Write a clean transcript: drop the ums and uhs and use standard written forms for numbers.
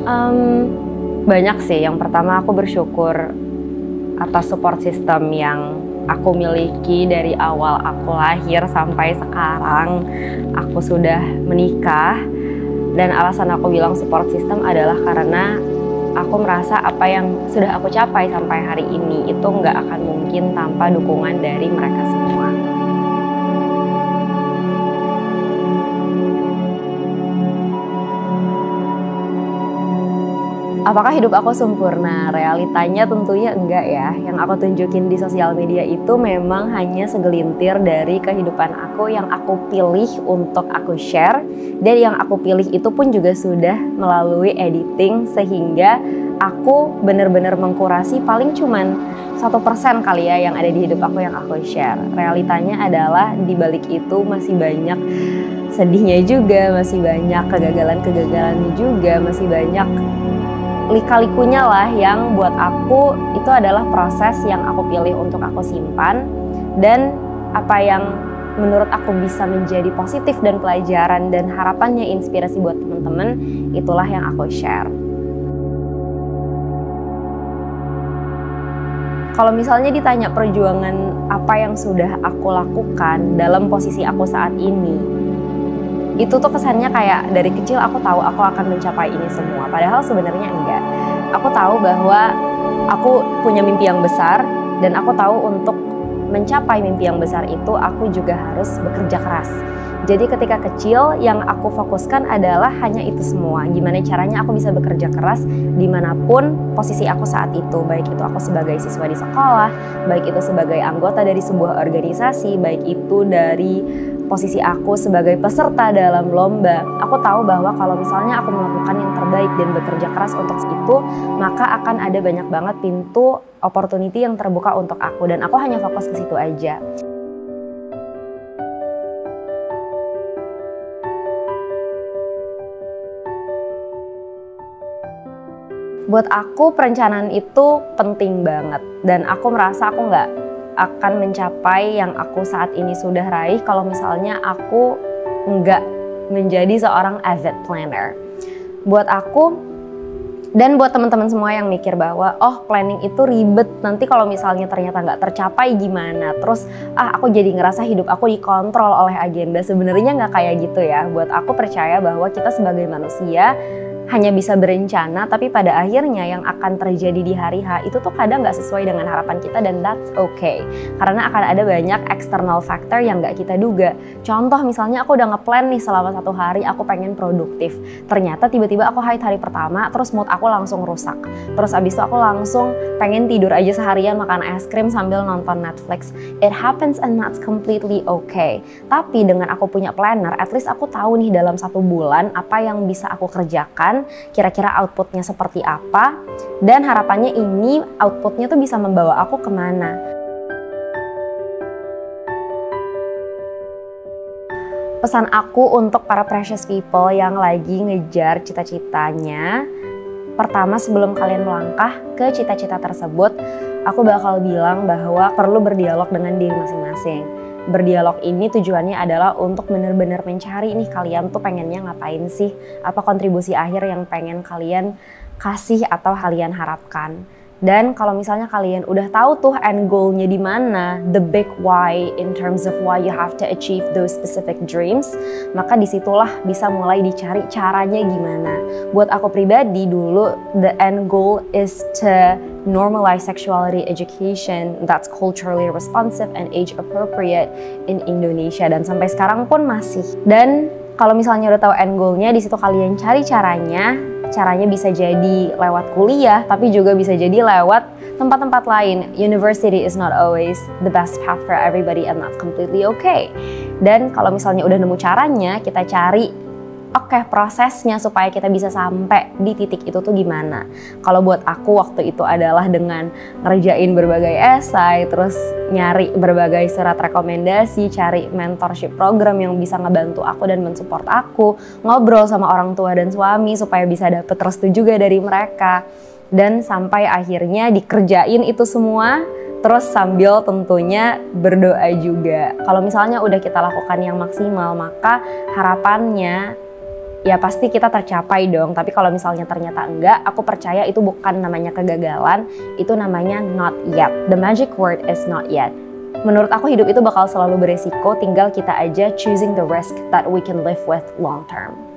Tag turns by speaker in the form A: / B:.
A: Um, Banyak sih. Yang pertama aku bersyukur atas support system yang aku miliki dari awal aku lahir sampai sekarang aku sudah menikah. Dan alasan aku bilang support system adalah karena aku merasa apa yang sudah aku capai sampai hari ini itu nggak akan mungkin tanpa dukungan dari mereka semua. Apakah hidup aku sempurna? Realitanya tentunya enggak ya. Yang aku tunjukin di sosial media itu memang hanya segelintir dari kehidupan aku yang aku pilih untuk aku share. Dan yang aku pilih itu pun juga sudah melalui editing sehingga aku benar-benar mengkurasi paling cuman 1% kali ya yang ada di hidup aku yang aku share. Realitanya adalah di balik itu masih banyak sedihnya juga, masih banyak kegagalan-kegagalannya juga, masih banyak lika-likunya lah yang buat aku itu adalah proses yang aku pilih untuk aku simpan, dan apa yang menurut aku bisa menjadi positif dan pelajaran dan harapannya inspirasi buat teman-teman, itulah yang aku share. Kalau misalnya ditanya perjuangan apa yang sudah aku lakukan dalam posisi aku saat ini, itu tuh kesannya kayak dari kecil aku tahu aku akan mencapai ini semua. Padahal sebenarnya enggak. Aku tahu bahwa aku punya mimpi yang besar, dan aku tahu untuk mencapai mimpi yang besar itu aku juga harus bekerja keras. Jadi ketika kecil yang aku fokuskan adalah hanya itu semua. Gimana caranya aku bisa bekerja keras dimanapun posisi aku saat itu. Baik itu aku sebagai siswa di sekolah, baik itu sebagai anggota dari sebuah organisasi, baik itu dari posisi aku sebagai peserta dalam lomba. Aku tahu bahwa kalau misalnya aku melakukan yang terbaik dan bekerja keras untuk itu, maka akan ada banyak banget pintu opportunity yang terbuka untuk aku, dan aku hanya fokus ke situ aja. Buat aku perencanaan itu penting banget, dan aku merasa aku nggak akan mencapai yang aku saat ini sudah raih kalau misalnya aku nggak menjadi seorang avid planner. Buat aku dan buat teman-teman semua yang mikir bahwa planning itu ribet, nanti kalau misalnya ternyata nggak tercapai gimana, terus aku jadi ngerasa hidup aku dikontrol oleh agenda. Sebenarnya nggak kayak gitu ya. Buat aku percaya bahwa kita sebagai manusia hanya bisa berencana, tapi pada akhirnya yang akan terjadi di hari H itu tuh kadang nggak sesuai dengan harapan kita, dan that's okay. Karena akan ada banyak external factor yang nggak kita duga. Contoh misalnya aku udah ngeplan nih selama 1 hari aku pengen produktif. Ternyata tiba-tiba aku haid hari pertama, terus mood aku langsung rusak. Terus abis itu aku langsung pengen tidur aja seharian, makan es krim sambil nonton Netflix. It happens and that's completely okay. Tapi dengan aku punya planner, at least aku tahu nih dalam 1 bulan apa yang bisa aku kerjakan, kira-kira outputnya seperti apa, dan harapannya ini outputnya tuh bisa membawa aku kemana. Pesan aku untuk para precious people yang lagi ngejar cita-citanya, pertama sebelum kalian melangkah ke cita-cita tersebut, aku bakal bilang bahwa perlu berdialog dengan diri masing-masing. Berdialog ini tujuannya adalah untuk benar-benar mencari nih kalian tuh pengennya ngapain sih, apa kontribusi akhir yang pengen kalian kasih atau kalian harapkan. Dan kalau misalnya kalian udah tahu tuh end goal-nya di mana, the big why in terms of why you have to achieve those specific dreams, maka disitulah bisa mulai dicari caranya gimana. Buat aku pribadi dulu, the end goal is to normalize sexuality education that's culturally responsive and age appropriate in Indonesia, dan sampai sekarang pun masih. Dan kalau misalnya udah tahu end goal-nya, di situ kalian cari caranya. Caranya bisa jadi lewat kuliah, tapi juga bisa jadi lewat tempat-tempat lain. University is not always the best path for everybody, and that's completely okay. Dan kalau misalnya udah nemu caranya, kita cari prosesnya supaya kita bisa sampai di titik itu tuh gimana. Kalau buat aku waktu itu adalah dengan ngerjain berbagai esai, terus nyari berbagai surat rekomendasi, cari mentorship program yang bisa ngebantu aku dan mensupport aku, ngobrol sama orang tua dan suami supaya bisa dapet restu juga dari mereka, dan sampai akhirnya dikerjain itu semua. Terus sambil tentunya berdoa juga. Kalau misalnya udah kita lakukan yang maksimal, maka harapannya ya pasti kita tercapai dong. Tapi kalau misalnya ternyata enggak, aku percaya itu bukan namanya kegagalan, itu namanya not yet. The magic word is not yet. Menurut aku hidup itu bakal selalu beresiko, tinggal kita aja choosing the risk that we can live with long term.